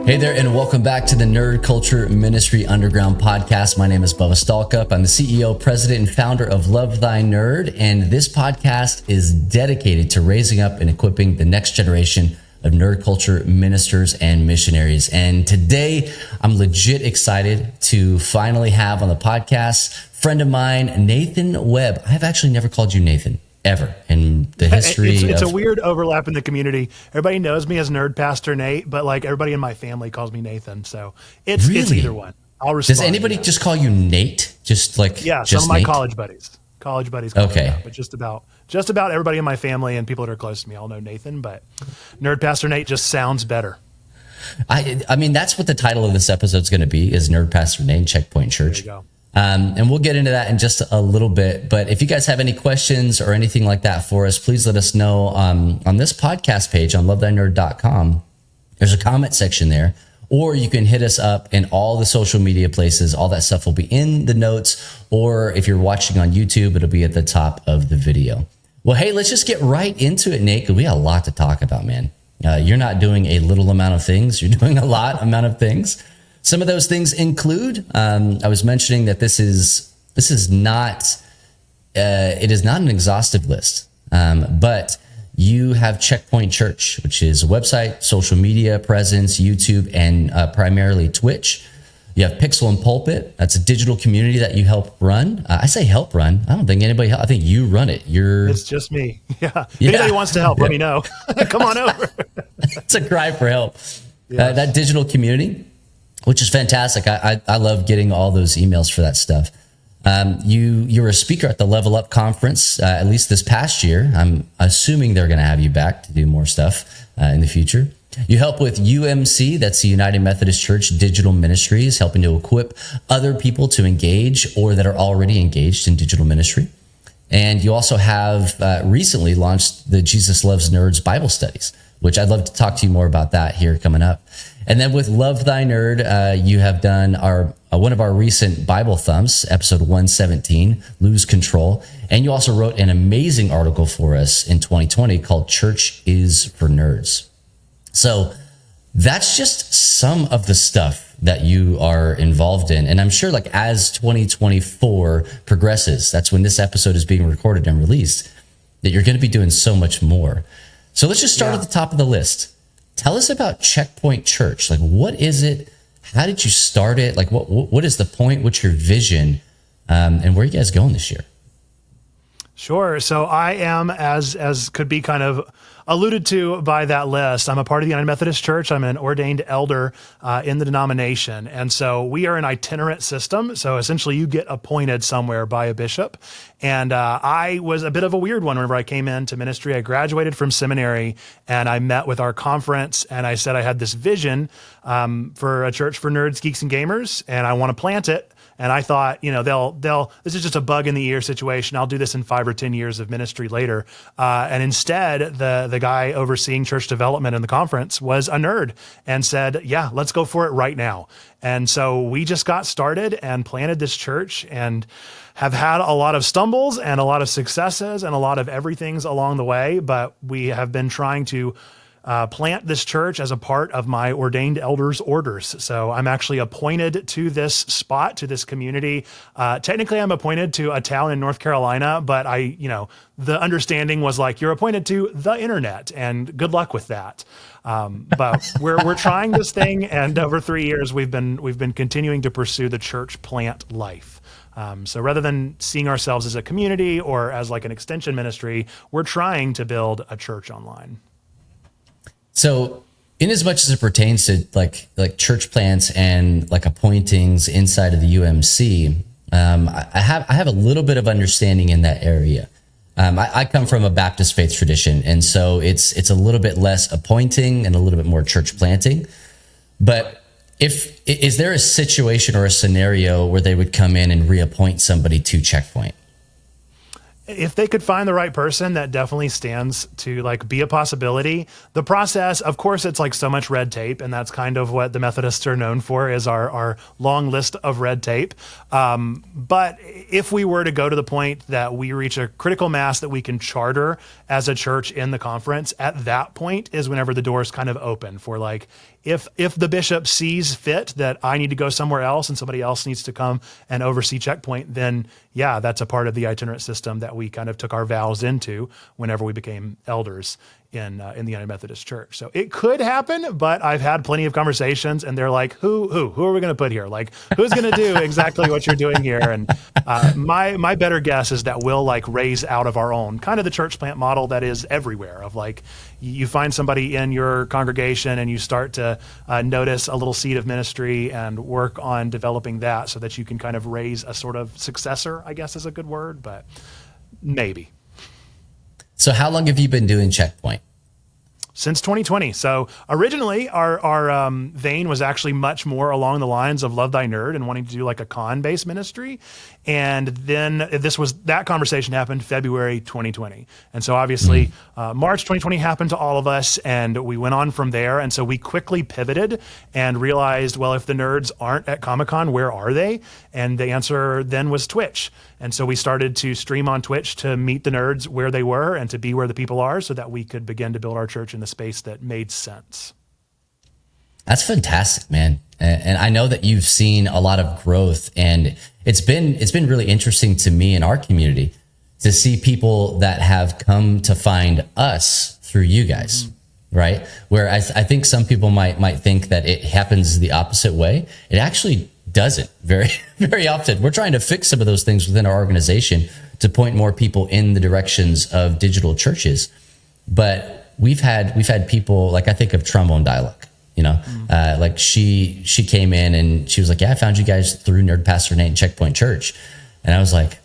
Hey there, and welcome back to the Nerd Culture Ministry Underground podcast. My name is Bubba Stalkup. I'm the CEO, president, and founder of Love Thy Nerd, and this podcast is dedicated to raising up and equipping the next generation of nerd culture ministers and missionaries. And today, I'm legit excited to finally have on the podcast friend of mine, Nathan Webb. I've actually never called you Nathan. Ever in the history. It's a weird overlap in the community. Everybody knows me as Nerd Pastor Nate, but like everybody in my family calls me Nathan. So it's either one. I'll respond. Does anybody just call you Nate? Just like some of my college buddies call me that, but just about everybody in my family and people that are close to me all know Nathan, but Nerd Pastor Nate just sounds better. I mean, that's what the title of this episode is going to be, is Nerd Pastor Nate, Checkpoint Church. There you go. And we'll get into that in just a little bit. But if you guys have any questions or anything like that for us, please let us know on this podcast page on lovethynerd.com. There's a comment section there, or you can hit us up in all the social media places. All that stuff will be in the notes, or if you're watching on YouTube, it'll be at the top of the video. Well, hey, let's just get right into it, Nate, because we got a lot to talk about, man. You're not doing a little amount of things. You're doing a lot amount of things. Some of those things include, I was mentioning that this is not an exhaustive list, but you have Checkpoint Church, which is a website, social media presence, YouTube, and primarily Twitch. You have Pixel and Pulpit. That's a digital community that you help run. I say help run. I don't think anybody help. I think you run it. It's just me. Yeah. If anybody wants to help, let me know. Come on over. It's a cry for help. Yes. That digital community, which is fantastic. I love getting all those emails for that stuff. You're a speaker at the Level Up conference, at least this past year. I'm assuming they're going to have you back to do more stuff in the future. You help with UMC, that's the United Methodist Church Digital Ministries, helping to equip other people to engage or that are already engaged in digital ministry. And you also have recently launched the Jesus Loves Nerds Bible Studies, which I'd love to talk to you more about that here coming up. And then with Love Thy Nerd, you have done one of our recent Bible Thumps, episode 117, Lose Control. And you also wrote an amazing article for us in 2020 called Church is for Nerds. So that's just some of the stuff that you are involved in. And I'm sure like as 2024 progresses, that's when this episode is being recorded and released, that you're going to be doing so much more. So let's just start at the top of the list. Tell us about Checkpoint Church. Like, what is it? How did you start it? Like, what is the point? What's your vision? And where are you guys going this year? Sure. So I am, as could be kind of alluded to by that list, I'm a part of the United Methodist Church. I'm an ordained elder in the denomination. And so we are an itinerant system. So essentially you get appointed somewhere by a bishop. And I was a bit of a weird one whenever I came into ministry. I graduated from seminary and I met with our conference and I said I had this vision for a church for nerds, geeks, and gamers, and I want to plant it. And I thought, this is just a bug in the ear situation. I'll do this in 5 or 10 years of ministry later. And instead, the guy overseeing church development in the conference was a nerd and said, yeah, let's go for it right now. And so we just got started and planted this church and have had a lot of stumbles and a lot of successes and a lot of everything's along the way. But we have been trying to plant this church as a part of my ordained elders' orders. So I'm actually appointed to this spot, to this community. Technically, I'm appointed to a town in North Carolina, but the understanding was like, you're appointed to the internet, and good luck with that. But we're trying this thing, and over 3 years, we've been continuing to pursue the church plant life. So rather than seeing ourselves as a community or as like an extension ministry, we're trying to build a church online. So in as much as it pertains to like church plants and like appointings inside of the UMC, I have a little bit of understanding in that area. I come from a Baptist faith tradition, and so it's a little bit less appointing and a little bit more church planting. But is there a situation or a scenario where they would come in and reappoint somebody to Checkpoint? if they could find the right person, that definitely stands to like be a possibility. The process, of course, it's like so much red tape, and that's kind of what the Methodists are known for, is our long list of red tape. But if we were to go to the point that we reach a critical mass that we can charter as a church in the conference, at that point is whenever the doors kind of open for like, if the bishop sees fit that I need to go somewhere else and somebody else needs to come and oversee Checkpoint, then yeah, that's a part of the itinerant system that we kind of took our vows into whenever we became elders in the United Methodist Church. So it could happen, but I've had plenty of conversations, and they're like, who are we going to put here? Like, who's going to do exactly what you're doing here? And my better guess is that we'll like raise out of our own, kind of the church plant model that is everywhere, of like, you find somebody in your congregation and you start to notice a little seed of ministry and work on developing that so that you can kind of raise a sort of successor, I guess is a good word, but maybe. So how long have you been doing Checkpoint? Since 2020. So originally our vein was actually much more along the lines of Love Thy Nerd and wanting to do like a con-based ministry. And then that conversation happened February 2020. And so obviously March 2020 happened to all of us, and we went on from there. And so we quickly pivoted and realized, well, if the nerds aren't at Comic-Con, where are they? And the answer then was Twitch. And so we started to stream on Twitch to meet the nerds where they were and to be where the people are, so that we could begin to build our church in the space that made sense. That's fantastic, man. And I know that you've seen a lot of growth, and it's been really interesting to me in our community to see people that have come to find us through you guys, right? Where I think some people might think that it happens the opposite way. It actually doesn't very, very often. We're trying to fix some of those things within our organization to point more people in the directions of digital churches. But we've had people, like I think of Trombone Dialogue, like she came in and she was like, yeah, I found you guys through Nerd Pastor Nate and Checkpoint Church. And I was like,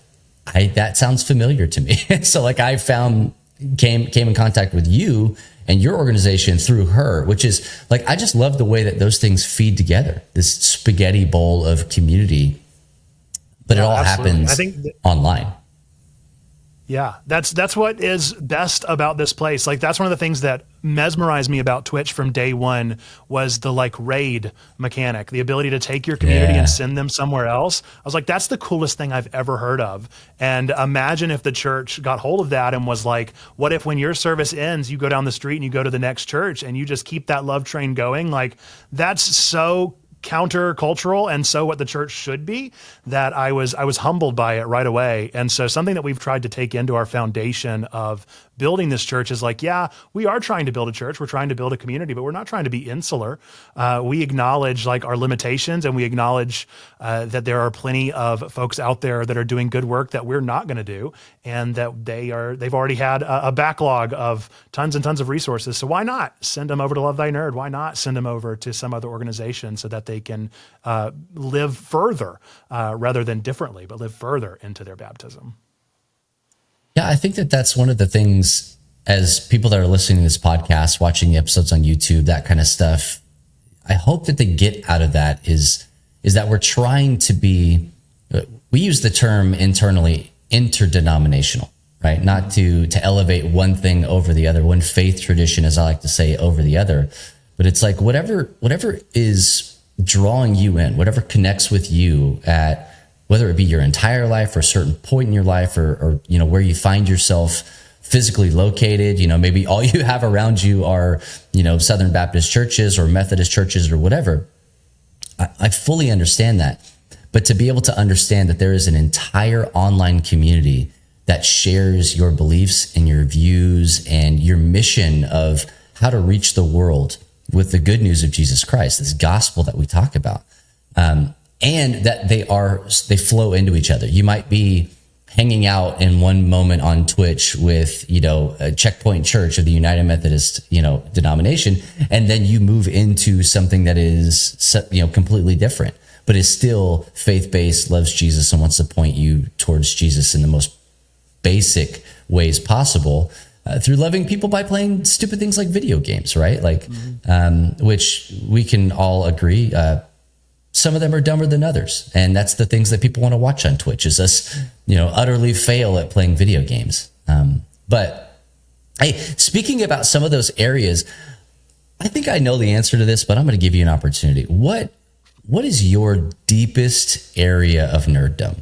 that sounds familiar to me. So like I came in contact with you and your organization through her, which is like, I just love the way that those things feed together, this spaghetti bowl of community, but it all absolutely. happens online. Yeah, that's what is best about this place. Like, that's one of the things that mesmerized me about Twitch from day one, was the like raid mechanic, the ability to take your community and send them somewhere else. I was like, that's the coolest thing I've ever heard of. And imagine if the church got hold of that and was like, what if when your service ends, you go down the street and you go to the next church and you just keep that love train going? Like, that's so counter-cultural and so what the church should be, that I was humbled by it right away. And so something that we've tried to take into our foundation of building this church is like, yeah, we are trying to build a church. We're trying to build a community, but we're not trying to be insular. We acknowledge like our limitations, and we acknowledge that there are plenty of folks out there that are doing good work that we're not going to do, and that they've already had a backlog of tons and tons of resources. So why not send them over to Love Thy Nerd? Why not send them over to some other organization so that they can live further rather than differently, but live further into their baptism? Yeah, I think that's one of the things, as people that are listening to this podcast, watching the episodes on YouTube, that kind of stuff, I hope that they get out of that is that we're trying to be, we use the term internally, interdenominational, right? Not to elevate one thing over the other, one faith tradition, as I like to say, over the other. But it's like whatever is drawing you in, whatever connects with you at, whether it be your entire life or a certain point in your life, or where you find yourself physically located, maybe all you have around you are, Southern Baptist churches or Methodist churches or whatever. I fully understand that. But to be able to understand that there is an entire online community that shares your beliefs and your views and your mission of how to reach the world with the good news of Jesus Christ, this gospel that we talk about. And that they flow into each other. You might be hanging out in one moment on Twitch with, a Checkpoint Church of the United Methodist, denomination, and then you move into something that is, completely different, but is still faith-based, loves Jesus, and wants to point you towards Jesus in the most basic ways possible, through loving people by playing stupid things like video games, right? Like, which we can all agree, some of them are dumber than others. And that's the things that people want to watch on Twitch, is us, utterly fail at playing video games. But hey, speaking about some of those areas, I think I know the answer to this, but I'm going to give you an opportunity. What is your deepest area of nerddom?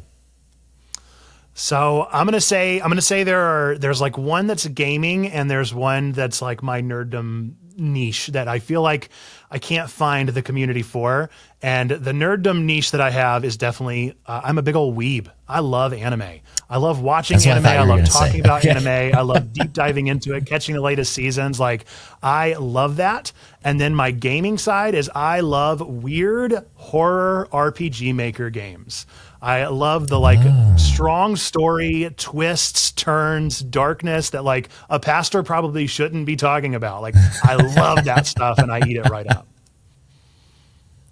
So I'm gonna say there's like one that's gaming, and there's one that's like my nerddom niche that I feel like I can't find the community for. And the nerddom niche that I have is definitely I'm a big old weeb. I love anime. I love watching anime. I love talking about anime. I love deep diving into it, catching the latest seasons. Like, I love that. And then my gaming side is I love weird horror RPG maker games. I love the strong story, twists, turns, darkness that like a pastor probably shouldn't be talking about. Like, I love that stuff, and I eat it right up.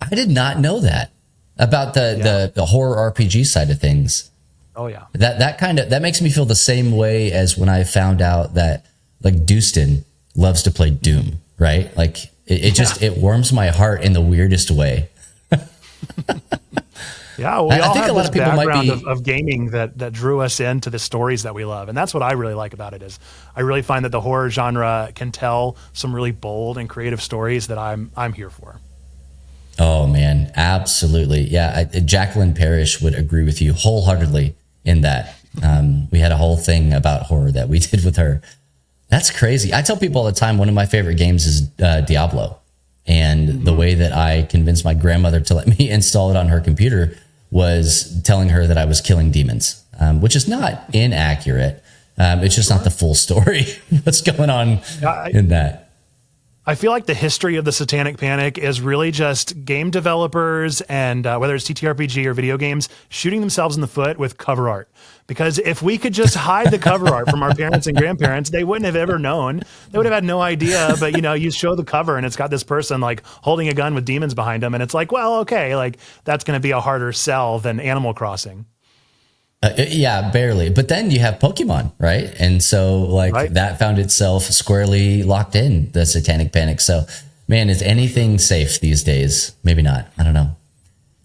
I did not know that about the horror RPG side of things. Oh yeah. That makes me feel the same way as when I found out that like Dustin loves to play Doom, right? Like it warms my heart in the weirdest way. Yeah, we all have this background of gaming that drew us into the stories that we love. And that's what I really like about it, is I really find that the horror genre can tell some really bold and creative stories that I'm here for. Oh man, absolutely. Yeah, Jacqueline Parrish would agree with you wholeheartedly in that. We had a whole thing about horror that we did with her. That's crazy. I tell people all the time, one of my favorite games is Diablo. And the way that I convinced my grandmother to let me install it on her computer was telling her that I was killing demons, which is not inaccurate. It's just not the full story. What's going on in that? I feel like the history of the Satanic Panic is really just game developers and whether it's TTRPG or video games shooting themselves in the foot with cover art. Because if we could just hide the cover art from our parents and grandparents, they wouldn't have ever known. They would have had no idea. But, you show the cover and it's got this person like holding a gun with demons behind them. And it's like, well, okay, like that's going to be a harder sell than Animal Crossing. Yeah, barely. But then you have Pokemon, right? And so that found itself squarely locked in the Satanic Panic. So, man, is anything safe these days? Maybe not. I don't know.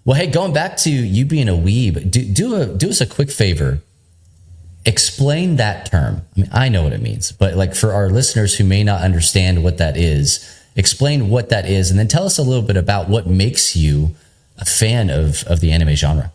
Well, hey, going back to you being a weeb, do us a quick favor. Explain that term. I mean, I know what it means, but like for our listeners who may not understand what that is, explain what that is, and then tell us a little bit about what makes you a fan of the anime genre.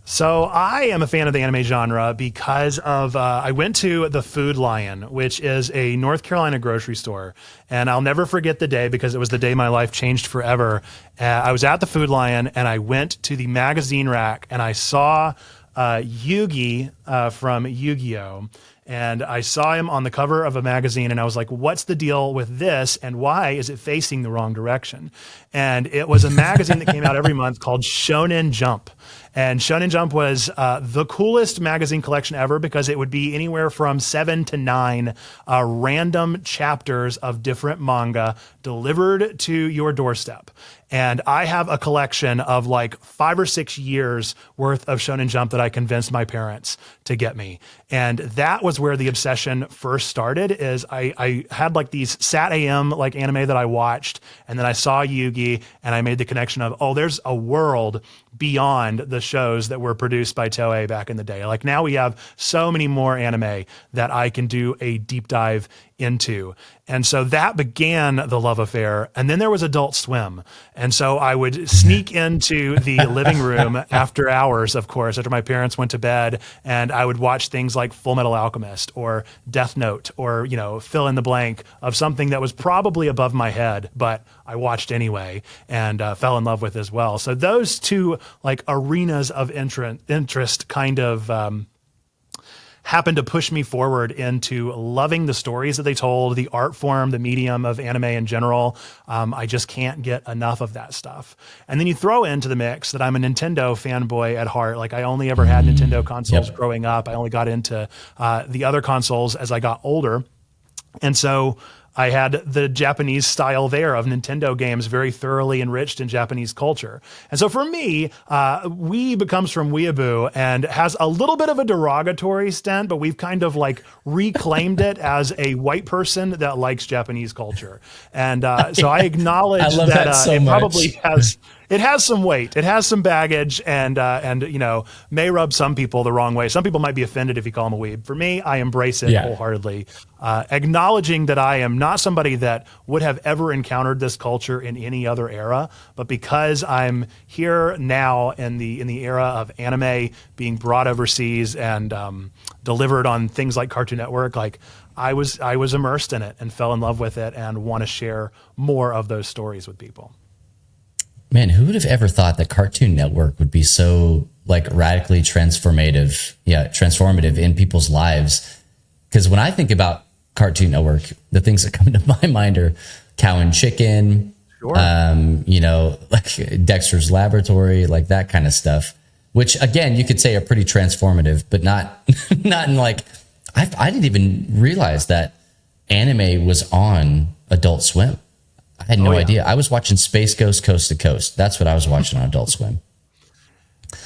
So I am a fan of the anime genre because of I went to the Food Lion, which is a North Carolina grocery store. And I'll never forget the day because it was the day my life changed forever. I was at the Food Lion and I went to the magazine rack and I saw Yugi from Yu-Gi-Oh! And I saw him on the cover of a magazine and I was like, what's the deal with this? And why is it facing the wrong direction? And it was a magazine that came out every month called Shonen Jump. And Shonen Jump was the coolest magazine collection ever because it would be anywhere from 7 to 9 random chapters of different manga delivered to your doorstep. And I have a collection of like 5 or 6 years worth of Shonen Jump that I convinced my parents to get me. And that was where the obsession first started. Is I had like these Sat AM like anime that I watched, and then I saw Yugi and I made the connection of, oh, there's a world beyond the shows that were produced by Toei back in the day. Like now we have so many more anime that I can do a deep dive into. And so that began the love affair. And then there was Adult Swim. And so I would sneak into the living room after hours, of course, after my parents went to bed, and I would watch things like Full Metal Alchemist or Death Note or, fill in the blank of something that was probably above my head, but I watched anyway and fell in love with as well. So those two like arenas of interest kind of happened to push me forward into loving the stories that they told, the art form, the medium of anime in general. I just can't get enough of that stuff. And then you throw into the mix that I'm a Nintendo fanboy at heart. Like I only ever had Nintendo consoles growing up. I only got into the other consoles as I got older. And so I had the Japanese style there of Nintendo games very thoroughly enriched in Japanese culture. And so for me, weeb comes from weeaboo and has a little bit of a derogatory stent, but we've kind of like reclaimed it as a white person that likes Japanese culture. And so I acknowledge that it probably has some weight. It has some baggage and may rub some people the wrong way. Some people might be offended if you call them a weeb. For me, I embrace it wholeheartedly, acknowledging that I am not somebody that would have ever encountered this culture in any other era, but because I'm here now in the era of anime being brought overseas and delivered on things like Cartoon Network, like I was immersed in it and fell in love with it and want to share more of those stories with people. Man, who would have ever thought that Cartoon Network would be so like radically transformative in people's lives? Because when I think about Cartoon Network, the things that come to my mind are Cow and Chicken, like Dexter's Laboratory, like that kind of stuff, which again, you could say are pretty transformative, but not in like, I didn't even realize that anime was on Adult Swim. I had no idea. I was watching Space Ghost Coast to Coast. That's what I was watching on Adult Swim.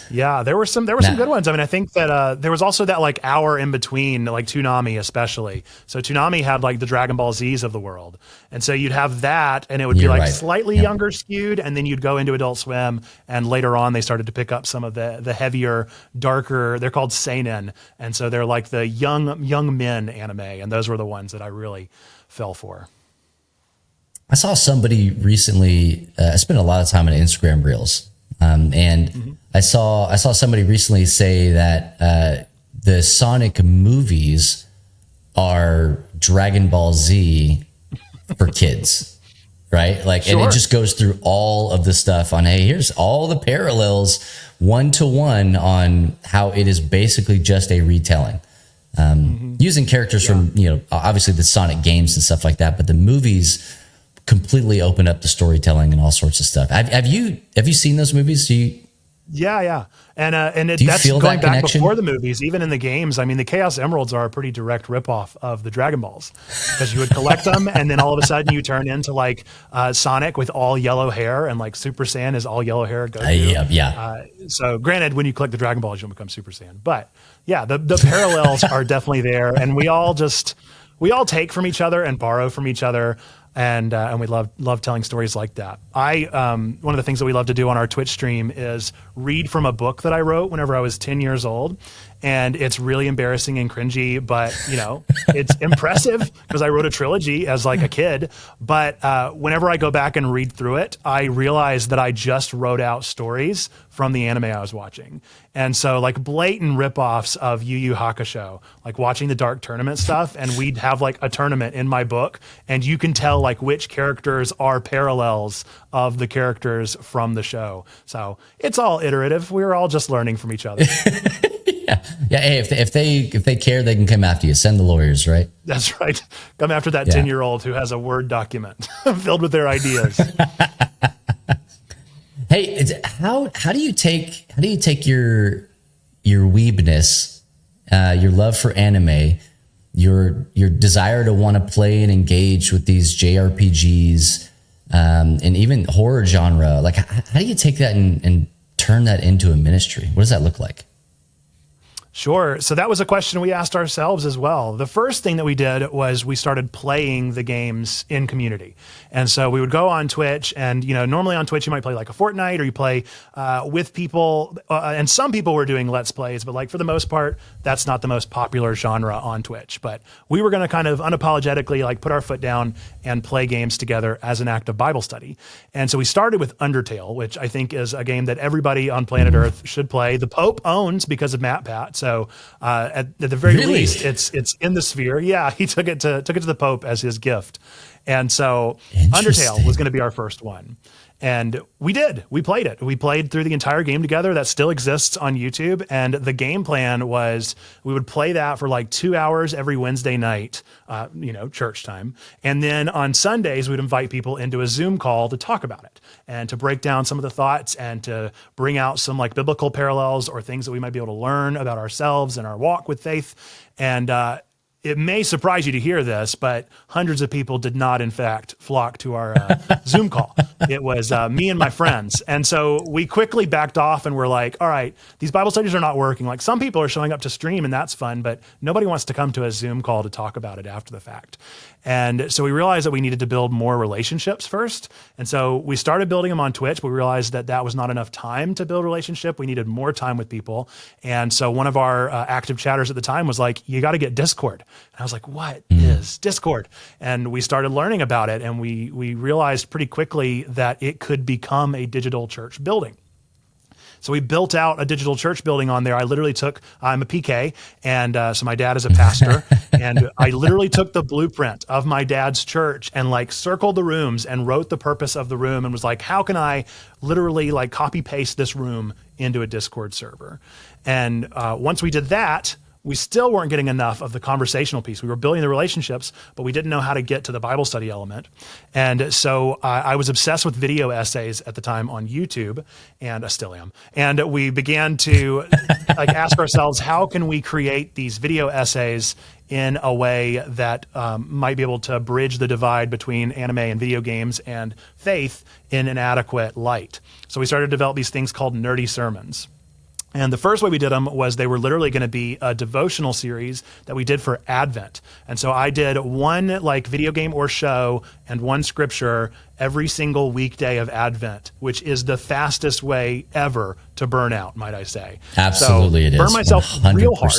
Yeah, there were some good ones. I mean, I think that there was also that like hour in between, like Toonami especially. So Toonami had like the Dragon Ball Zs of the world. And so you'd have that and it would be like slightly younger skewed, and then you'd go into Adult Swim, and later on they started to pick up some of the heavier, darker, they're called seinen. And so they're like the young men anime, and those were the ones that I really fell for. I saw somebody recently, I spent a lot of time on Instagram Reels, and I saw somebody recently say that the Sonic movies are Dragon Ball Z for kids, right? Like, and it just goes through all of the stuff on, hey, here's all the parallels 1-to-1 on how it is basically just a retelling. Using characters from, obviously the Sonic games and stuff like that, but the movies completely open up the storytelling and all sorts of stuff. Have you seen those movies? Yeah. And that's going that back connection? before the movies, even in the games. I mean, the Chaos Emeralds are a pretty direct ripoff of the Dragon Balls, because you would collect them and then all of a sudden you turn into like Sonic with all yellow hair, and like Super Saiyan is all yellow hair. So granted, when you collect the Dragon Balls, you'll become Super Saiyan. But yeah, the parallels are definitely there, and we all take from each other and borrow from each other. And we love telling stories like that. One of the things that we love to do on our Twitch stream is read from a book that I wrote whenever I was 10 years old. And it's really embarrassing and cringy, but it's impressive because I wrote a trilogy as like a kid. But whenever I go back and read through it, I realize that I just wrote out stories from the anime I was watching. And so like blatant ripoffs of Yu Yu Hakusho, like watching the Dark Tournament stuff, and we'd have like a tournament in my book, and you can tell like which characters are parallels of the characters from the show. So it's all iterative. We're all just learning from each other. Yeah. Hey, if they care, they can come after you. Send the lawyers, right? That's right. Come after that 10-year-old who has a Word document filled with their ideas. Hey, how do you take your weebness, your love for anime, your desire to want to play and engage with these JRPGs, and even horror genre? Like, how do you take that and turn that into a ministry? What does that look like? Sure. So that was a question we asked ourselves as well. The first thing that we did was we started playing the games in community. And so we would go on Twitch, and, normally on Twitch, you might play like a Fortnite, or you play with people. And some people were doing Let's Plays, but like for the most part, that's not the most popular genre on Twitch. But we were going to kind of unapologetically like put our foot down and play games together as an act of Bible study. And so we started with Undertale, which I think is a game that everybody on planet Earth should play. The Pope owns because of MatPat. So at the very least, it's in the sphere. Yeah, he took it to the Pope as his gift. And so Undertale was going to be our first one. And we did. We played it. We played through the entire game together. That still exists on YouTube. And the game plan was we would play that for like 2 hours every Wednesday night, church time. And then on Sundays, we'd invite people into a Zoom call to talk about it and to break down some of the thoughts and to bring out some like biblical parallels or things that we might be able to learn about ourselves and our walk with faith. And it may surprise you to hear this, but hundreds of people did not, in fact, flock to our Zoom call. It was me and my friends. And so we quickly backed off and we're like, all right, these Bible studies are not working. Like, some people are showing up to stream and that's fun, but nobody wants to come to a Zoom call to talk about it after the fact. And so we realized that we needed to build more relationships first. And so we started building them on Twitch, but we realized that that was not enough time to build a relationship. We needed more time with people. And so one of our active chatters at the time was like, you got to get Discord. And I was like, what is Discord? And we started learning about it. And we realized pretty quickly that it could become a digital church building. So we built out a digital church building on there. I literally I'm a PK, and so my dad is a pastor, and I literally took the blueprint of my dad's church and like circled the rooms and wrote the purpose of the room and was like, how can I literally like copy paste this room into a Discord server? And once we did that, we still weren't getting enough of the conversational piece. We were building the relationships, but we didn't know how to get to the Bible study element. And so I was obsessed with video essays at the time on YouTube, and I still am. And we began to like ask ourselves, how can we create these video essays in a way that might be able to bridge the divide between anime and video games and faith in an adequate light? So we started to develop these things called nerdy sermons. And the first way we did them was they were literally going to be a devotional series that we did for Advent. And so I did one like video game or show and one scripture every single weekday of Advent, which is the fastest way ever to burn out, might I say. Absolutely, so it is. Burn myself 100%. Real hard.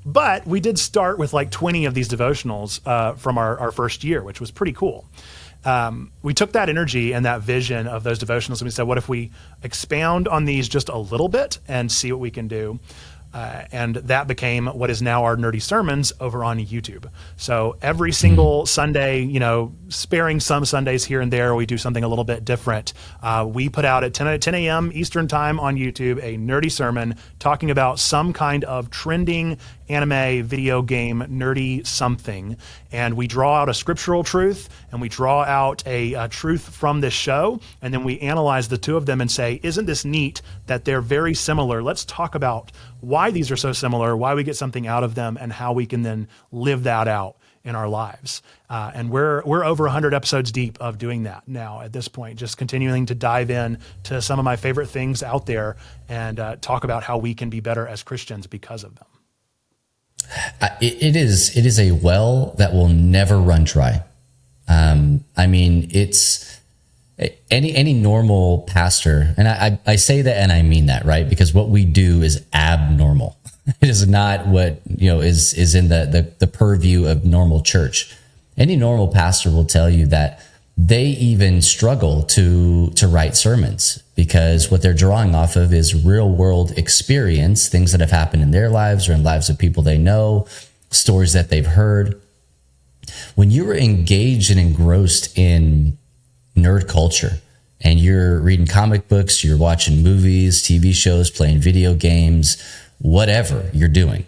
But we did start with like 20 of these devotionals from our first year, which was pretty cool. We took that energy and that vision of those devotionals and we said, what if we expound on these just a little bit and see what we can do? And that became what is now our nerdy sermons over on YouTube. So every single Sunday, sparing some Sundays here and there, we do something a little bit different. We put out at 10 a.m. Eastern time on YouTube a nerdy sermon talking about some kind of trending anime, video game, nerdy something. And we draw out a scriptural truth and we draw out a truth from this show. And then we analyze the two of them and say, isn't this neat that they're very similar? Let's talk about why these are so similar, why we get something out of them, and how we can then live that out in our lives. And we're over 100 episodes deep of doing that now at this point, just continuing to dive in to some of my favorite things out there and talk about how we can be better as Christians because of them. It is a well that will never run dry. I mean, it's any normal pastor, and I say that and I mean that, right? Because what we do is abnormal. It is not what is in the purview of normal church. Any normal pastor will tell you that they even struggle to write sermons because what they're drawing off of is real world experience, things that have happened in their lives or in lives of people they know, stories that they've heard. When you were engaged and engrossed in nerd culture and you're reading comic books, you're watching movies, TV shows, playing video games, whatever you're doing,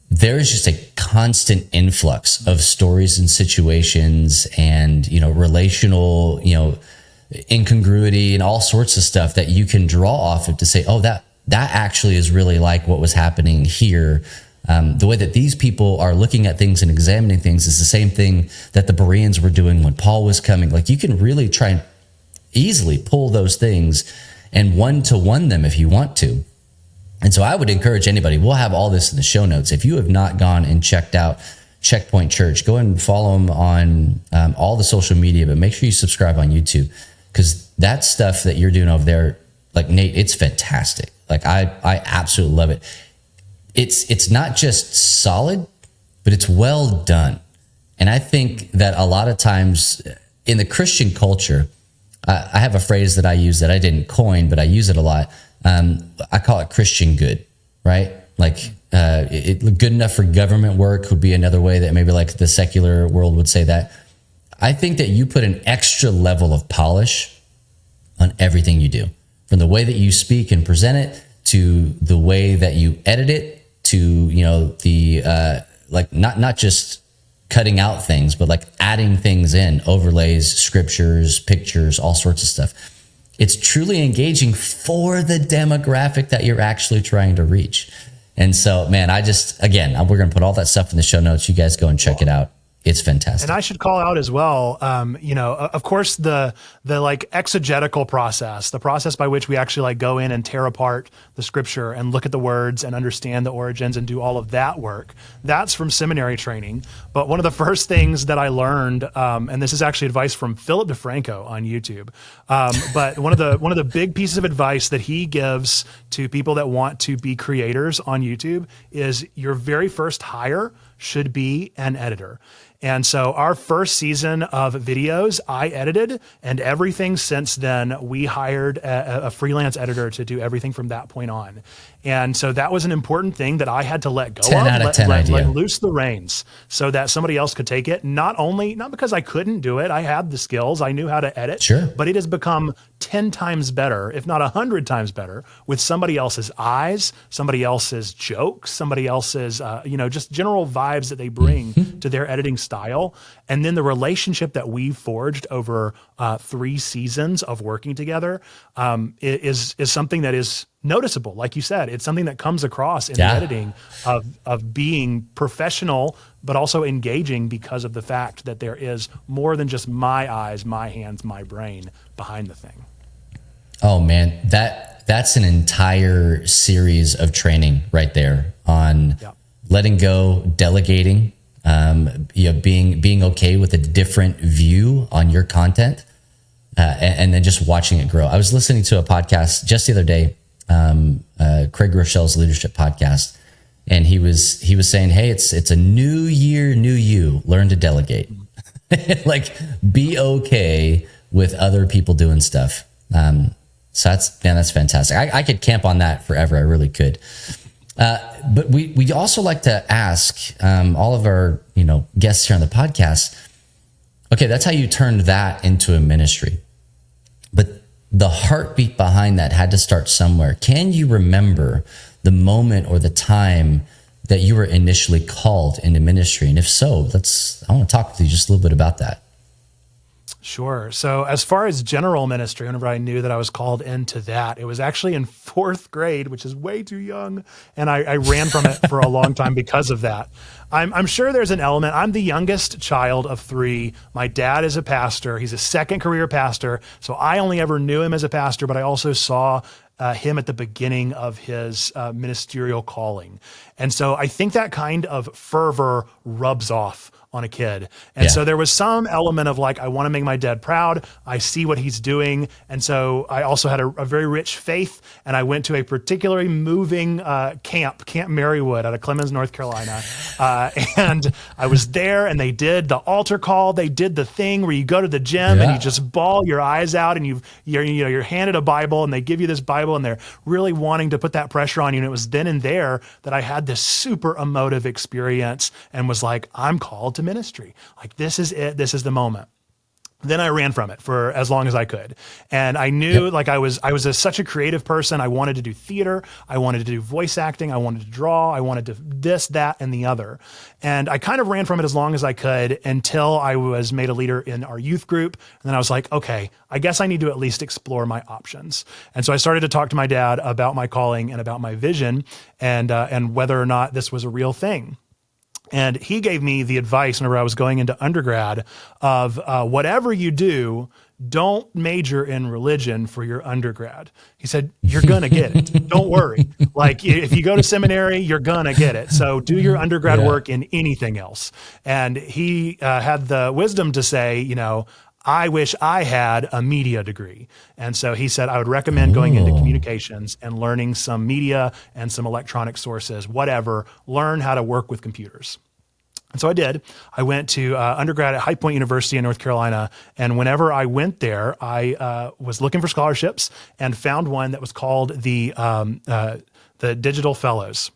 there's just a constant influx of stories and situations and, relational, incongruity and all sorts of stuff that you can draw off of to say, oh, that actually is really like what was happening here. The way that these people are looking at things and examining things is the same thing that the Bereans were doing when Paul was coming. Like, you can really try and easily pull those things and one-to-one them if you want to. And so I would encourage anybody, we'll have all this in the show notes. If you have not gone and checked out Checkpoint Church, go and follow them on all the social media, but make sure you subscribe on YouTube, because that stuff that you're doing over there, like Nate, it's fantastic. Like I absolutely love it. It's not just solid, but it's well done. And I think that a lot of times in the Christian culture, I have a phrase that I use that I didn't coin, but I use it a lot. I call it Christian good, right? Like good enough for government work would be another way that maybe like the secular world would say that. I think that you put an extra level of polish on everything you do, from the way that you speak and present it to the way that you edit it to, the like not just cutting out things, but like adding things in, overlays, scriptures, pictures, all sorts of stuff. It's truly engaging for the demographic that you're actually trying to reach. And so, man, we're going to put all that stuff in the show notes. You guys go and check it out. It's fantastic. And I should call out as well, of course, the like exegetical process, the process by which we actually like go in and tear apart the scripture and look at the words and understand the origins and do all of that work. That's from seminary training. But one of the first things that I learned, and this is actually advice from Philip DeFranco on YouTube, but one of the big pieces of advice that he gives to people that want to be creators on YouTube is your very first hire should be an editor. And so our first season of videos, I edited, and everything since then, we hired a freelance editor to do everything from that point on. And so that was an important thing that I had to let go 10 out of 10 idea. let loose the reins so that somebody else could take it. Not because I couldn't do it, I had the skills, I knew how to edit, sure, but it has become 10 times better, if not 100 times better, with somebody else's eyes, somebody else's jokes, somebody else's, just general vibes that they bring to their editing style. And then the relationship that we forged over 3 seasons of working together is something that is noticeable. Like you said, it's something that comes across in the editing of being professional, but also engaging because of the fact that there is more than just my eyes, my hands, my brain behind the thing. Oh man, that's an entire series of training right there on letting go, delegating, being okay with a different view on your content, and then just watching it grow. I was listening to a podcast just the other day, Craig Rochelle's leadership podcast, and he was saying, hey, it's a new year, new you, learn to delegate. Like, be okay with other people doing stuff. So that's fantastic. I could camp on that forever. I really could. But we also like to ask all of our guests here on the podcast, okay, that's how you turned that into a ministry. But the heartbeat behind that had to start somewhere. Can you remember the moment or the time that you were initially called into ministry? And if so, I want to talk with you just a little bit about that. Sure. So as far as general ministry, whenever I knew that I was called into that, it was actually in 4th grade, which is way too young. And I ran from it for a long time because of that. I'm sure there's an element. I'm the youngest child of 3. My dad is a pastor. He's a second career pastor. So I only ever knew him as a pastor, but I also saw him at the beginning of his ministerial calling. And so I think that kind of fervor rubs off on a kid. And so there was some element of like, I want to make my dad proud. I see what he's doing. And so I also had a very rich faith. And I went to a particularly moving Camp Marywood out of Clemens, North Carolina. And I was there, and they did the altar call. They did the thing where you go to the gym and you just bawl your eyes out, and you're handed a Bible, and they give you this Bible, and they're really wanting to put that pressure on you. And it was then and there that I had this super emotive experience and was like, I'm called to ministry. Like, this is it. This is the moment. Then I ran from it for as long as I could. And I knew like I was such a creative person. I wanted to do theater. I wanted to do voice acting. I wanted to draw. I wanted to this, that, and the other. And I kind of ran from it as long as I could until I was made a leader in our youth group. And then I was like, okay, I guess I need to at least explore my options. And so I started to talk to my dad about my calling and about my vision and whether or not this was a real thing. And he gave me the advice whenever I was going into undergrad of whatever you do, don't major in religion for your undergrad. He said, you're going to get it. Don't worry. Like, if you go to seminary, you're going to get it. So do your undergrad work in anything else. And he had the wisdom to say, I wish I had a media degree. And so he said, I would recommend going into communications and learning some media and some electronic sources, whatever, learn how to work with computers. And so I did. I went to undergrad at High Point University in North Carolina. And whenever I went there, I was looking for scholarships and found one that was called the Digital Fellows.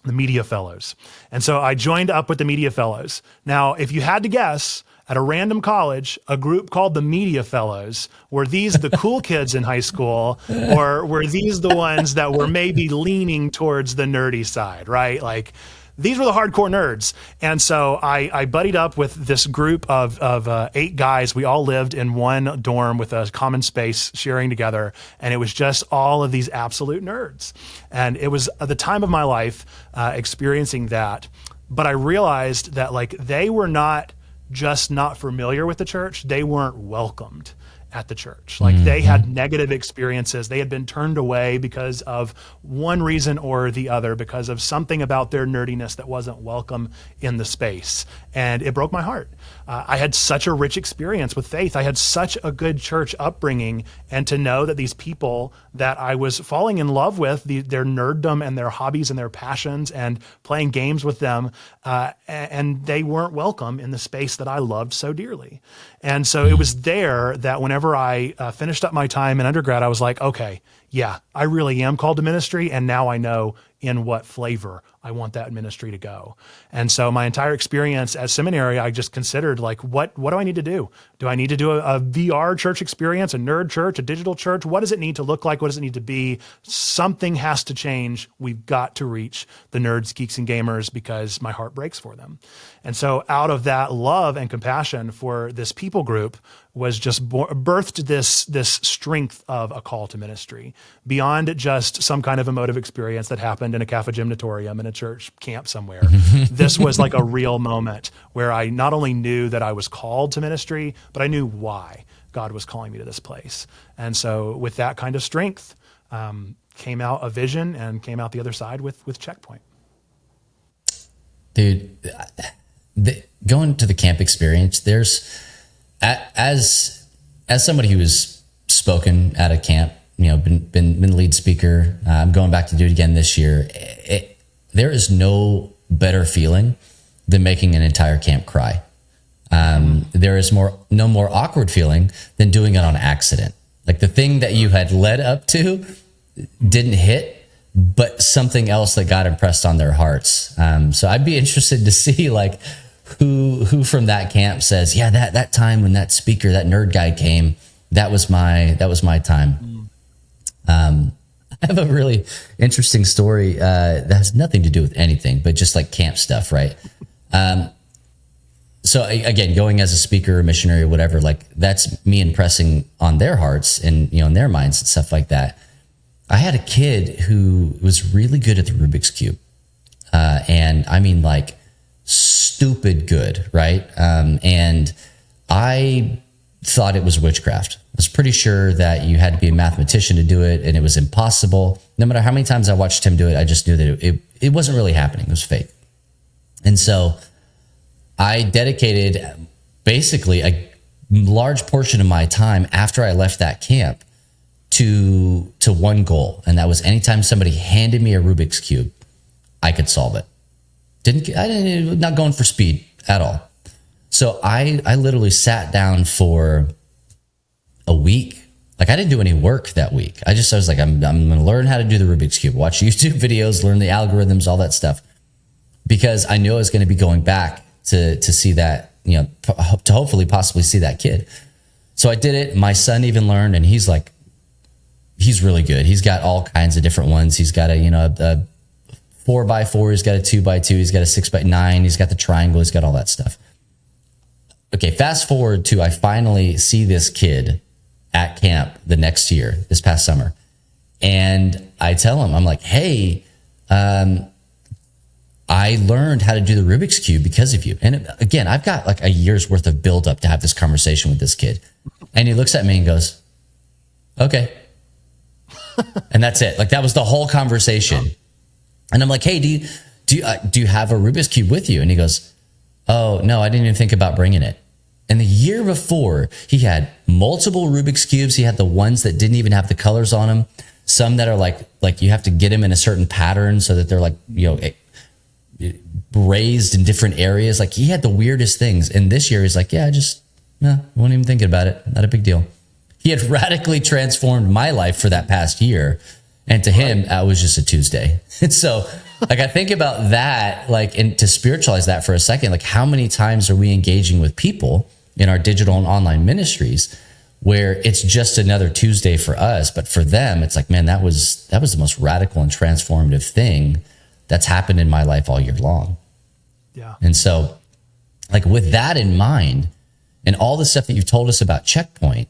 The Media Fellows. And so I joined up with the Media Fellows. Now, if you had to guess, at a random college, a group called the Media Fellows, were these the cool kids in high school, or were these the ones that were maybe leaning towards the nerdy side, right? Like, these were the hardcore nerds. And so I buddied up with this group of 8 guys. We all lived in one dorm with a common space sharing together. And it was just all of these absolute nerds. And it was the time of my life experiencing that. But I realized that like they were not just not familiar with the church, they weren't welcomed at the church. Like they had negative experiences. They had been turned away because of one reason or the other, because of something about their nerdiness that wasn't welcome in the space. And it broke my heart. I had such a rich experience with faith. I had such a good church upbringing, and to know that these people that I was falling in love with, their nerddom and their hobbies and their passions and playing games with them, and they weren't welcome in the space that I loved so dearly. And so it was there that whenever I finished up my time in undergrad, I was like, okay, yeah, I really am called to ministry. And now I know in what flavor I want that ministry to go. And so my entire experience at seminary, I just considered like, what do I need to do? Do I need to do a VR church experience, a nerd church, a digital church? What does it need to look like? What does it need to be? Something has to change. We've got to reach the nerds, geeks, and gamers because my heart breaks for them. And so out of that love and compassion for this people group was just birthed this strength of a call to ministry beyond just some kind of emotive experience that happened in a cafe gymnatorium in a church camp somewhere. This was like a real moment where I not only knew that I was called to ministry, but I knew why God was calling me to this place. And so with that kind of strength came out a vision and came out the other side with Checkpoint. Dude, going to the camp experience, there's, as somebody who has spoken at a camp, been the lead speaker, I'm going back to do it again this year. There is no better feeling than making an entire camp cry. There is no more awkward feeling than doing it on accident. Like the thing that you had led up to didn't hit, but something else that got impressed on their hearts. So I'd be interested to see like who from that camp says, yeah, that time when that speaker, that nerd guy came, that was my time. I have a really interesting story that has nothing to do with anything, but just like camp stuff, right? So again, going as a speaker or missionary or whatever, like that's me impressing on their hearts and, in their minds and stuff like that. I had a kid who was really good at the Rubik's Cube. And I mean like stupid good, right? And I thought it was witchcraft. I was pretty sure that you had to be a mathematician to do it, and it was impossible. No matter how many times I watched him do it, I just knew that it wasn't really happening. It was fake. And so I dedicated basically a large portion of my time after I left that camp to one goal, and that was anytime somebody handed me a Rubik's Cube, I could solve it. Not going for speed at all. So I literally sat down for a week. Like I didn't do any work that week. I was like, I'm going to learn how to do the Rubik's Cube, watch YouTube videos, learn the algorithms, all that stuff, because I knew I was going to be going back to see that, to hopefully possibly see that kid. So I did it. My son even learned, and he's really good. He's got all kinds of different ones. He's got a 4x4, he's got a 2x2, he's got a 6x9, he's got the triangle, he's got all that stuff. Okay, fast forward to I finally see this kid at camp the next year, this past summer. And I tell him, I'm like, hey, I learned how to do the Rubik's Cube because of you. And again, I've got like a year's worth of buildup to have this conversation with this kid. And he looks at me and goes, okay. And that's it. Like that was the whole conversation. Oh. And I'm like, hey, do you have a Rubik's Cube with you? And he goes, oh, no, I didn't even think about bringing it. And the year before, he had multiple Rubik's Cubes. He had the ones that didn't even have the colors on them. Some that are like you have to get them in a certain pattern so that they're like, raised in different areas. Like he had the weirdest things. And this year he's like, yeah, I wasn't even thinking about it. Not a big deal. He had radically transformed my life for that past year. And to him, that was just a Tuesday. And so like, I think about that, like, and to spiritualize that for a second, like how many times are we engaging with people in our digital and online ministries where it's just another Tuesday for us, but for them, it's like, man, that was the most radical and transformative thing that's happened in my life all year long. Yeah. And so, like, with that in mind, and all the stuff that you've told us about Checkpoint,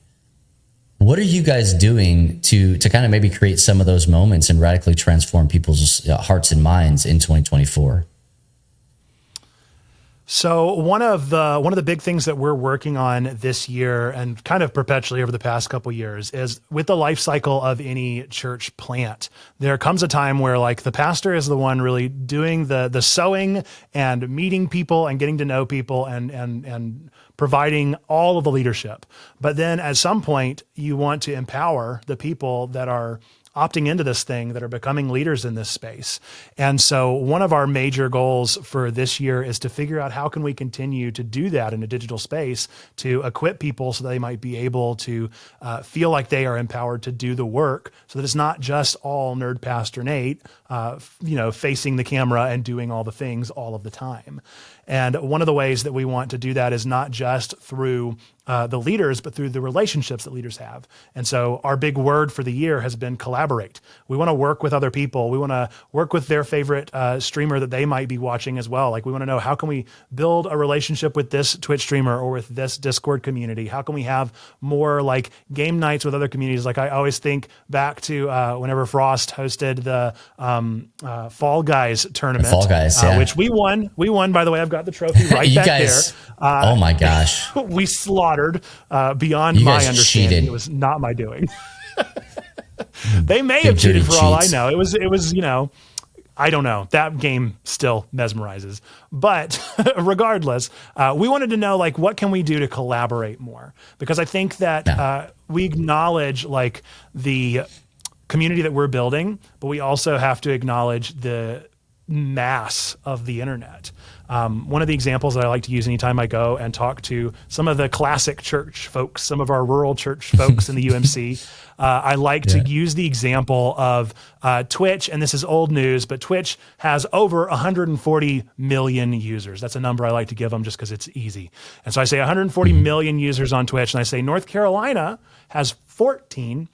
what are you guys doing to kind of maybe create some of those moments and radically transform people's hearts and minds in 2024? So one of the big things that we're working on this year and kind of perpetually over the past couple of years is with the life cycle of any church plant. There comes a time where like the pastor is the one really doing the sowing and meeting people and getting to know people and providing all of the leadership. But then at some point you want to empower the people that are opting into this thing, that are becoming leaders in this space. And so one of our major goals for this year is to figure out how can we continue to do that in a digital space to equip people so they might be able to feel like they are empowered to do the work, so that it's not just all Nerd Pastor Nate, facing the camera and doing all the things all of the time. And one of the ways that we want to do that is not just through the leaders, but through the relationships that leaders have. And so our big word for the year has been collaborate. We want to work with other people. We want to work with their favorite streamer that they might be watching as well. Like we want to know, how can we build a relationship with this Twitch streamer or with this Discord community? How can we have more like game nights with other communities? Like I always think back to whenever Frost hosted the Fall Guys tournament, Fall Guys, which we won. We won, by the way. I've got the trophy right back guys, there. Oh my gosh. We slaughtered beyond my understanding. Cheated. It was not my doing. They may have cheated for all I know. It was, I don't know. That game still mesmerizes. But regardless, we wanted to know, like, what can we do to collaborate more? Because I think that we acknowledge, like, the community that we're building, but we also have to acknowledge the mass of the internet. One of the examples that I like to use anytime I go and talk to some of the classic church folks, some of our rural church folks in the UMC, I like to use the example of Twitch, and this is old news, but Twitch has over 140 million users. That's a number I like to give them just because it's easy. And so I say 140 million users on Twitch, and I say North Carolina has 14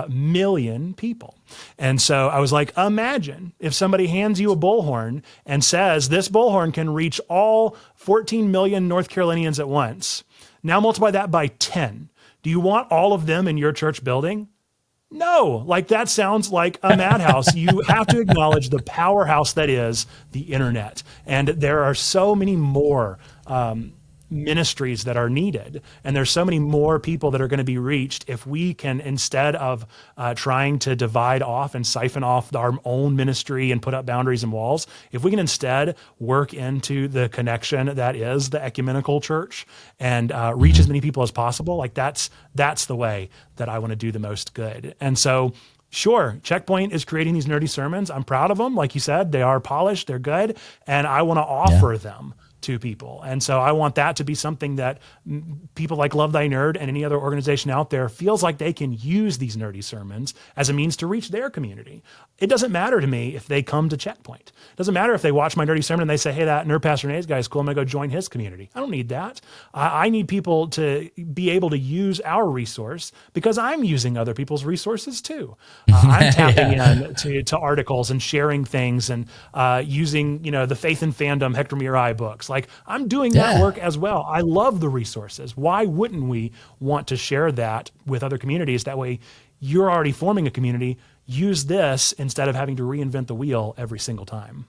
million people. And so I was like, imagine if somebody hands you a bullhorn and says, this bullhorn can reach all 14 million North Carolinians at once. Now multiply that by 10. Do you want all of them in your church building? No, like that sounds like a madhouse. You have to acknowledge the powerhouse that is the internet. And there are so many more ministries that are needed. And there's so many more people that are going to be reached if we can, instead of trying to divide off and siphon off our own ministry and put up boundaries and walls, if we can instead work into the connection that is the ecumenical church and reach as many people as possible, like that's the way that I want to do the most good. And so sure, Checkpoint is creating these nerdy sermons. I'm proud of them. Like you said, they are polished, they're good, and I want to offer them to people. And so I want that to be something that people like Love Thy Nerd and any other organization out there feels like they can use these nerdy sermons as a means to reach their community. It doesn't matter to me if they come to Checkpoint. It doesn't matter if they watch my nerdy sermon and they say, hey, that Nerd Pastor Nate's guy is cool, I'm going to go join his community. I don't need that. I need people to be able to use our resource because I'm using other people's resources too. I'm tapping in to articles and sharing things and using, the Faith and Fandom Hector Mirai books. Like I'm doing that work as well. I love the resources. Why wouldn't we want to share that with other communities? That way you're already forming a community. Use this instead of having to reinvent the wheel every single time.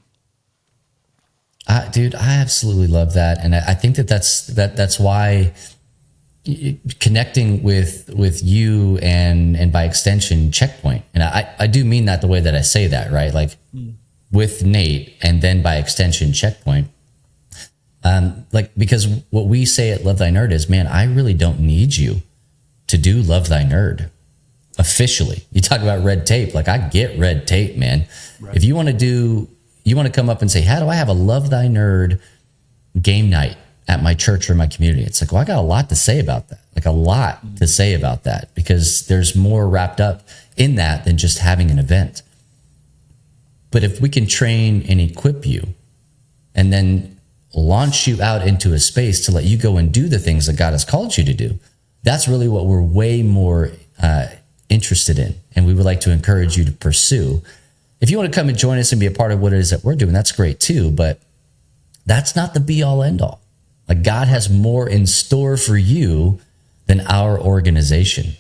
Dude, I absolutely love that. And I think that's why connecting with you and by extension Checkpoint. And I do mean that the way that I say that, right? Like with Nate and then by extension Checkpoint. Because what we say at Love Thy Nerd is, man, I really don't need you to do Love Thy Nerd officially. You talk about red tape. Like I get red tape, man. Right. If you want to come up and say, how do I have a Love Thy Nerd game night at my church or my community? It's like, well, I got a lot to say about that. Like a lot to say about that because there's more wrapped up in that than just having an event. But if we can train and equip you and then launch you out into a space to let you go and do the things that God has called you to do, that's really what we're way more interested in. And we would like to encourage you to pursue. if you want to come and join us and be a part of what it is that we're doing, that's great too. But that's not the be all end all. Like, God has more in store for you than our organization.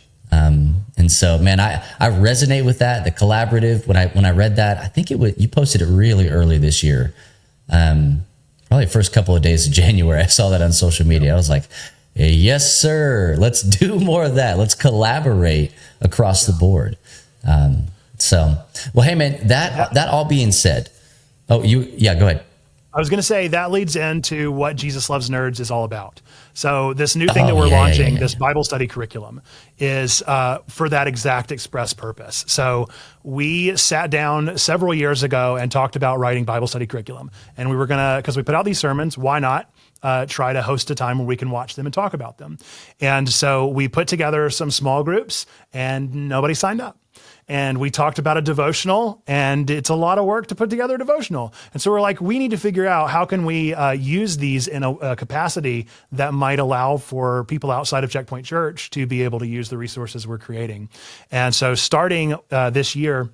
And so, man, I resonate with that. The collaborative, when I read that, I think you posted it really early this year. Probably the first couple of days of January, I saw that on social media. I was like, yes, sir. Let's do more of that. Let's collaborate across the board. Well, hey man, that all being said, go ahead. I was going to say that leads into what Jesus Loves Nerds is all about. So this new thing that we're launching, this Bible study curriculum, is for that exact express purpose. So we sat down several years ago and talked about writing Bible study curriculum. And we were going to, because we put out these sermons, why not try to host a time where we can watch them and talk about them? And so we put together some small groups and nobody signed up. And we talked about a devotional, and it's a lot of work to put together a devotional. And so we're like, we need to figure out how can we use these in a capacity that might allow for people outside of Checkpoint Church to be able to use the resources we're creating. And so starting this year,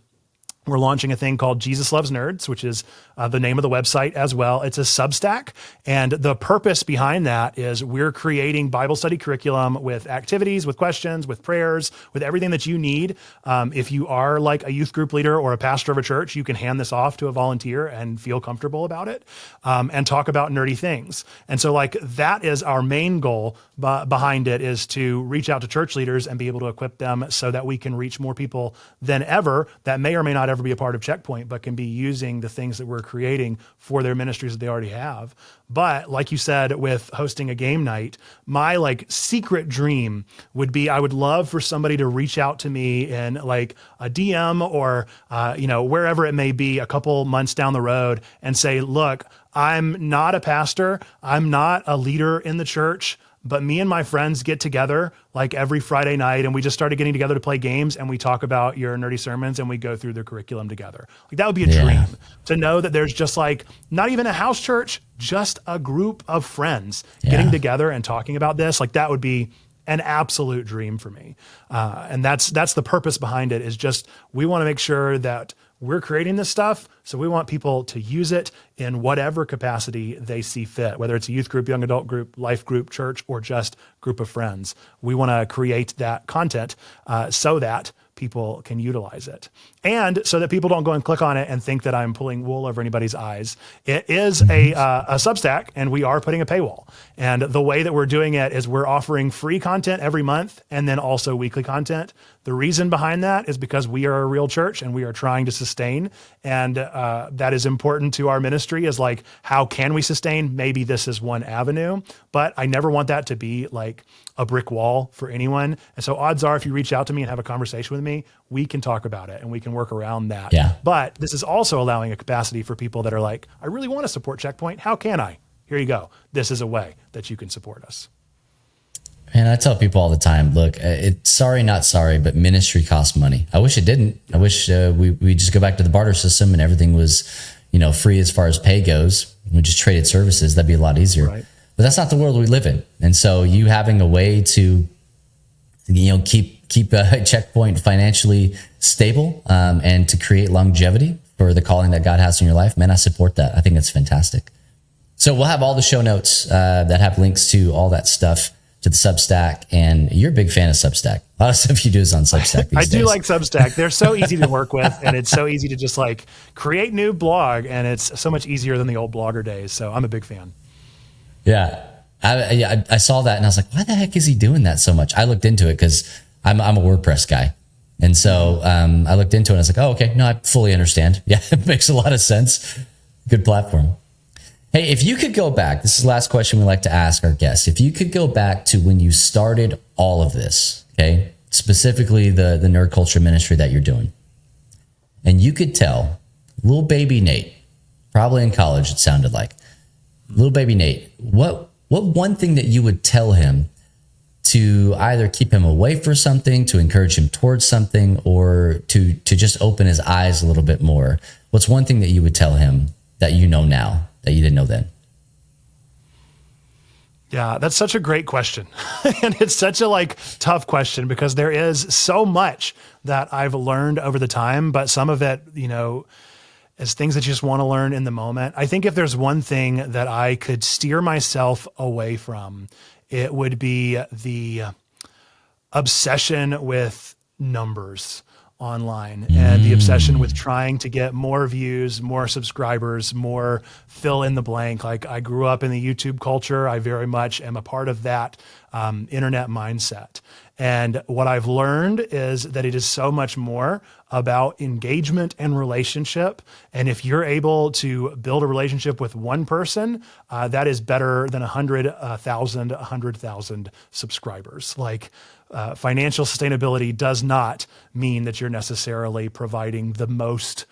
we're launching a thing called Jesus Loves Nerds, which is the name of the website as well. It's a Substack. And the purpose behind that is we're creating Bible study curriculum with activities, with questions, with prayers, with everything that you need. If you are like a youth group leader or a pastor of a church, you can hand this off to a volunteer and feel comfortable about it, and talk about nerdy things. And so like that is our main goal behind it, is to reach out to church leaders and be able to equip them so that we can reach more people than ever that may or may not ever be a part of Checkpoint, but can be using the things that we're creating for their ministries that they already have. But like you said, with hosting a game night, my like secret dream would be, I would love for somebody to reach out to me in like a DM or, wherever it may be a couple months down the road and say, look, I'm not a pastor. I'm not a leader in the church, but me and my friends get together like every Friday night, and we just started getting together to play games, and we talk about your nerdy sermons and we go through the curriculum together. Like that would be a dream, to know that there's just like not even a house church, just a group of friends getting together and talking about this. Like that would be an absolute dream for me. And that's the purpose behind it, is just, we want to make sure that we're creating this stuff, so we want people to use it in whatever capacity they see fit, whether it's a youth group, young adult group, life group, church, or just group of friends. We want to create that content so that people can utilize it, and so that people don't go and click on it and think that I'm pulling wool over anybody's eyes. It is a Substack, and we are putting a paywall. And the way that we're doing it is we're offering free content every month and then also weekly content. The reason behind that is because we are a real church and we are trying to sustain. And that is important to our ministry, is like, how can we sustain? Maybe this is one avenue, but I never want that to be like a brick wall for anyone. And so odds are, if you reach out to me and have a conversation with me, we can talk about it and we can work around that. Yeah. But this is also allowing a capacity for people that are like, I really want to support Checkpoint. How can I? Here you go. This is a way that you can support us. And I tell people all the time, look, it's sorry, not sorry, but ministry costs money. I wish it didn't. I wish we just go back to the barter system and everything was, free as far as pay goes. We just traded services. That'd be a lot easier. Right. But that's not the world we live in. And so you having a way to, keep a Checkpoint financially stable, and to create longevity for the calling that God has in your life, man, I support that. I think it's fantastic. So we'll have all the show notes that have links to all that stuff, to the Substack. And you're a big fan of Substack. A lot of stuff you do is on Substack these days. I do like Substack. They're so easy to work with, and it's so easy to just like create new blog, and it's so much easier than the old Blogger days. So I'm a big fan. Yeah. I saw that and I was like, why the heck is he doing that so much? I looked into it because I'm a WordPress guy. And so I looked into it and I was like, oh, okay. No, I fully understand. Yeah, it makes a lot of sense. Good platform. Hey, if you could go back, this is the last question we like to ask our guests. If you could go back to when you started all of this, okay, specifically the nerd culture ministry that you're doing, and you could tell little baby Nate, probably in college, it sounded like, little baby Nate, what one thing that you would tell him to either keep him away for something, to encourage him towards something, or to just open his eyes a little bit more? What's one thing that you would tell him that you know now that you didn't know then? Yeah, that's such a great question. And it's such a tough question because there is so much that I've learned over the time, but some of it, is things that you just want to learn in the moment. I think if there's one thing that I could steer myself away from, it would be the obsession with numbers online and the obsession with trying to get more views, more subscribers, more fill in the blank. Like I grew up in the YouTube culture. I very much am a part of that internet mindset. And what I've learned is that it is so much more about engagement and relationship. And if you're able to build a relationship with one person, that is better than 100,000 subscribers. Financial sustainability does not mean that you're necessarily providing the most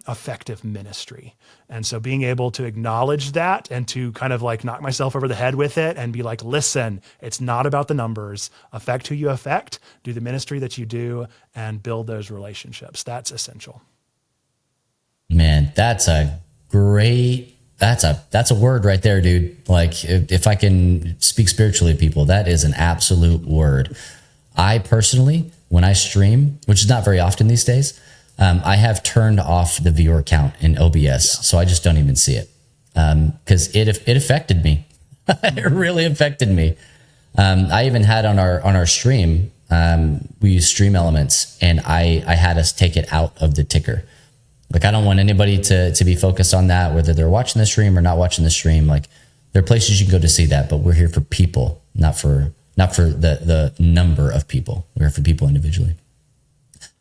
effective ministry. And so being able to acknowledge that and to kind of knock myself over the head with it and be like, listen, it's not about the numbers. Affect who you affect, do the ministry that you do, and build those relationships. That's essential. Man, that's a word right there, dude. If I can speak spiritually to people, that is an absolute word. I personally, when I stream, which is not very often these days, I have turned off the viewer count in OBS, so I just don't even see it because it affected me. It really affected me. I even had on our stream, we use Stream Elements, and I had us take it out of the ticker. I don't want anybody to be focused on that, whether they're watching the stream or not watching the stream. There are places you can go to see that, but we're here for people, not for the number of people. We're here for people individually.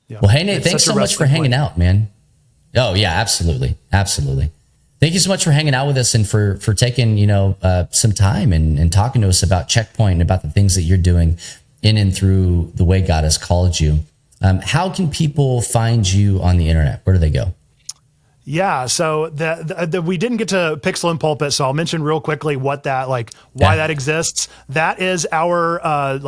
Yeah. Well, hey, Nate, thanks so much for hanging out, man. Oh yeah, absolutely. Absolutely. Thank you so much for hanging out with us and for taking, some time and talking to us about Checkpoint and about the things that you're doing in and through the way God has called you. How can people find you on the internet? Where do they go? Yeah, so we didn't get to Pixel and Pulpit, so I'll mention real quickly what that why that exists. That is our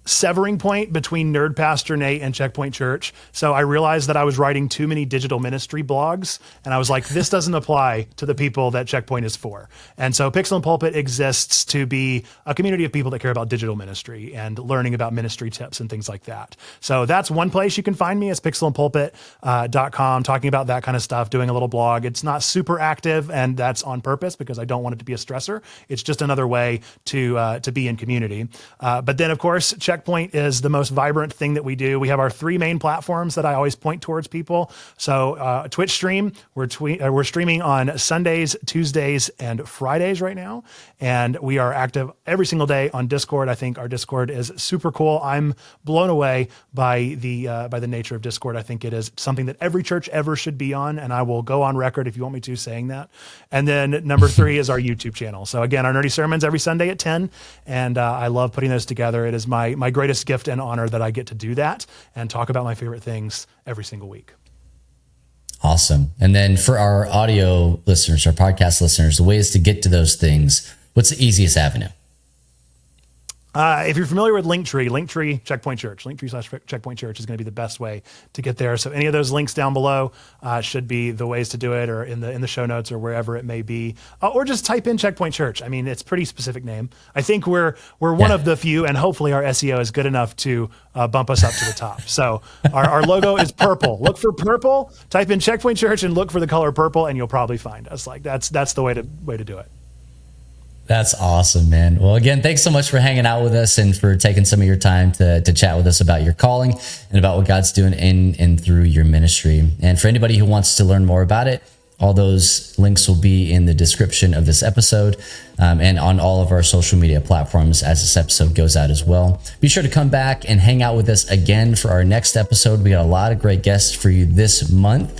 severing point between Nerd Pastor Nate and Checkpoint Church. So I realized that I was writing too many digital ministry blogs, and I was like, this doesn't apply to the people that Checkpoint is for. And so Pixel and Pulpit exists to be a community of people that care about digital ministry and learning about ministry tips and things like that. So that's one place you can find me is pixelandpulpit.com, talking about that kind of stuff, doing a little blog. It's not super active, and that's on purpose because I don't want it to be a stressor. It's just another way to be in community. But then, of course, Checkpoint is the most vibrant thing that we do. We have our three main platforms that I always point towards people. So Twitch stream, we're streaming on Sundays, Tuesdays, and Fridays right now. And we are active every single day on Discord. I think our Discord is super cool. I'm blown away by the nature of Discord. I think it is something that every church ever should be on. And I will go on record if you want me to saying that. And then number 3 is our YouTube channel. So again, our nerdy sermons every Sunday at 10. And I love putting those together. It is my greatest gift and honor that I get to do that and talk about my favorite things every single week. Awesome. And then for our audio listeners, our podcast listeners, the ways to get to those things, what's the easiest avenue? If you're familiar with Linktree, Checkpoint Church, Linktree/Checkpoint Church is going to be the best way to get there. So any of those links down below should be the ways to do it, or in the show notes or wherever it may be, or just type in Checkpoint Church. I mean, it's a pretty specific name. I think we're one of the few, and hopefully our SEO is good enough to bump us up to the top. So our logo is purple. Look for purple. Type in Checkpoint Church and look for the color purple, and you'll probably find us. That's the way to do it. That's awesome, man. Well, again, thanks so much for hanging out with us and for taking some of your time to chat with us about your calling and about what God's doing in and through your ministry. And for anybody who wants to learn more about it, all those links will be in the description of this episode and on all of our social media platforms as this episode goes out as well. Be sure to come back and hang out with us again for our next episode. We got a lot of great guests for you this month,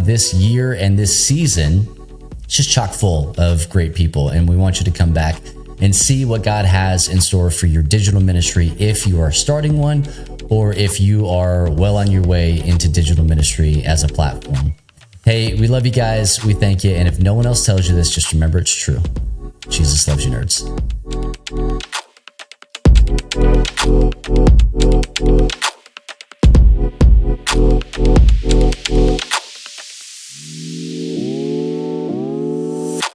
this year, and this season. It's just chock full of great people, and we want you to come back and see what God has in store for your digital ministry if you are starting one or if you are well on your way into digital ministry as a platform. Hey, we love you guys. We thank you. And if no one else tells you this, just remember it's true. Jesus loves you, nerds.